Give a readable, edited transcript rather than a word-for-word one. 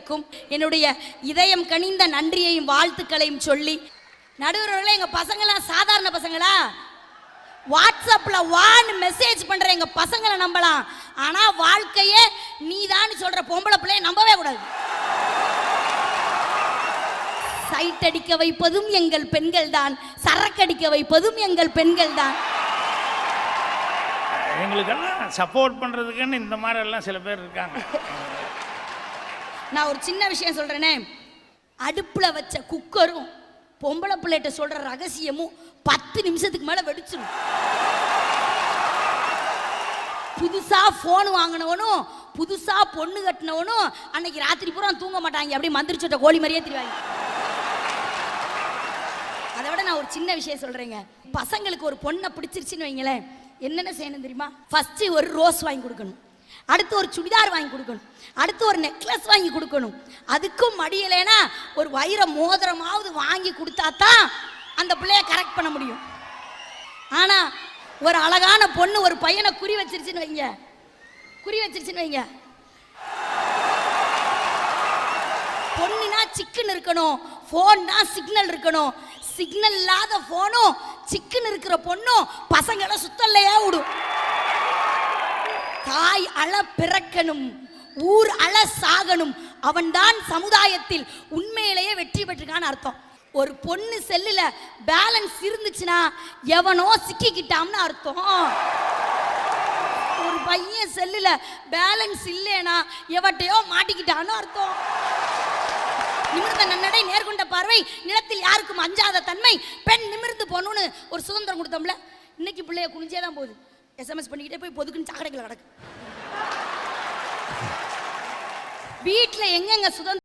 அனைவருக்கும் என்னுடைய இதயம் கனிந்த நன்றியையும் வாழ்த்துக்களையும் சொல்லி, நடுவர்களே எங்க பசங்களாம் சாதாரண பசங்களா? வாட்ஸ்அப்ல வான்னு மெசேஜ் பண்ற எங்க பசங்களை நம்பலாம், ஆனா வாழ்க்கையே நீதான் சொல்ற பொம்பளை பிள்ளைய நம்பவே கூடாது. சைட் அடிக்க வைப்பதும் எங்கள் பெண்கள் தான், சரக்கடிக்க வைப்பதும் எங்கள் பெண்கள் தான். எங்களுக்கெல்லாம் சப்போர்ட் பண்றதுக்குன்னு இந்த மாதிரி எல்லாம் சில பேர் இருக்காங்க. நான் ஒரு சின்ன விஷயம் சொல்றேனே, அடுப்புல வச்ச குக்கரும் பொம்பளை பிள்ளைகிட்ட சொல்ற ரகசியமும் 10 நிமிஷத்துக்கு மேல வெடிச்சிடும். புதுசா போன் வாங்கினவனும் புதுசா பொண்ணு கட்டினவனும் அன்னைக்கு ராத்திரி பூரா தூங்க மாட்டாங்க, அப்படியே மந்திரிச்சோட்ட கோழி மாதிரியே திரிவாங்க. அதை விட நான் ஒரு சின்ன விஷயம் சொல்றேங்க, பசங்களுக்கு ஒரு பொண்ணை பிடிச்சிருச்சுன்னு வைங்களேன், என்னென்ன செய்யணும் தெரியுமா? ஃபர்ஸ்ட் ஒரு ரோஸ் வாங்கி கொடுக்கணும், அடுத்து ஒரு சுடிதார் வாங்கி கொடுக்கணும், அடுத்து ஒரு நெக்லஸ் வாங்கி கொடுக்கணும், அதுக்கும் மடியலைன்னா ஒரு வைர மோதிரமாவது வாங்கி கொடுத்தா தான் அந்த பிள்ளைய கரெக்ட் பண்ண முடியும். ஆனா ஒரு அழகான பொண்ணு ஒரு பையனை குறி வச்சிருச்சுன்னு வைங்க, பொண்ணுனா சிக்கன் இருக்கணும், போன்னா சிக்னல் இருக்கணும், சிக்னல் இல்லாத போனும் சிக்கன் இருக்கிற பொண்ணும் பசங்களை சுத்தல்லையா விடும். தாய் அழ பிறக்கணும், ஊர் அழ சாகணும், அவன்தான் சமுதாயத்தில் உண்மையிலேயே வெற்றி பெற்றிருக்கான்னு அர்த்தம். ஒரு பொண்ணு செல்லுல பேலன்ஸ் இருந்துச்சுன்னா எவனோ சிக்கிக்கிட்டான்னு அர்த்தம். ஒரு பையன் செல்லுல பேலன்ஸ் இல்லைனா எவட்டையோ மாட்டிக்கிட்டான்னு அர்த்தம். நிமிர்ந்த நன்னடை, நேர்கொண்ட பார்வை, நிலத்தில் யாருக்கும் அஞ்சாத தன்மை, பெண் நிமிர்ந்து போகணும்னு ஒரு சுதந்திரம் கொடுத்தோம்ல. இன்னைக்கு பிள்ளைய குனிஞ்சே தான் போகுது, SMS பண்ணிக்கிட்டே போய் பொதுக்குன்னு சாக்கடைகள் கிடக்கு. வீட்டில் எங்கெங்க சுதந்திரம்